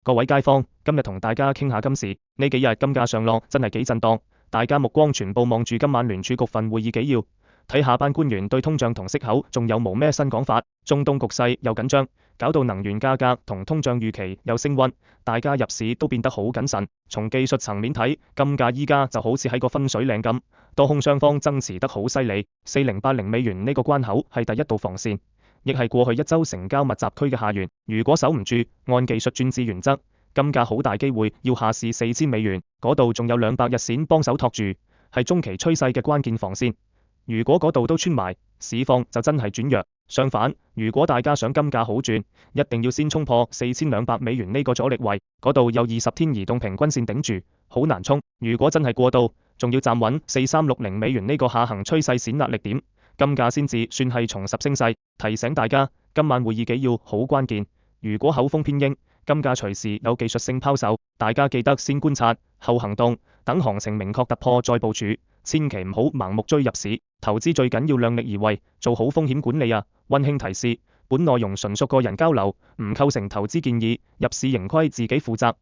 各位街坊，今日同大家傾下今事。呢幾日金價上落真係幾震盪，大家目光全部望住今晚聯儲局份會議紀要，睇下班官員對通脹同息口仲有冇咩新講法。中東局勢又緊張，搞到能源價格同通脹預期又升溫，大家入市都變得好謹慎。從技術層面睇，金價依家就好似喺個分水嶺咁，多空雙方爭持得好犀利。4080美元呢個關口係第一道防線，亦係過去一周成交密集區嘅下緣。如果守唔住，按技術轉置原則，金價好大機會要下試4000美元，嗰度仲有200日線幫手托住，係中期趨勢嘅關鍵防線。如果嗰度都穿埋，市況就真係轉弱。相反，如果大家想金價好轉，一定要先衝破4200美元呢個阻力位，嗰度有20天移動平均線頂住，好難衝。如果真係過到，仲要站穩4360美元呢個下行趨勢線壓力點，金價先至算係重拾升勢。提醒大家，今晚會議紀要好關鍵，如果口風偏鷹，金價隨時有技術性拋售，大家記得先觀察後行動，等行情明確突破再部署，千祈唔好盲目追入市。投資最緊要量力而為，做好風險管理啊！溫馨提示，本內容純屬個人交流，唔構成投資建議，入市盈虧自己負責。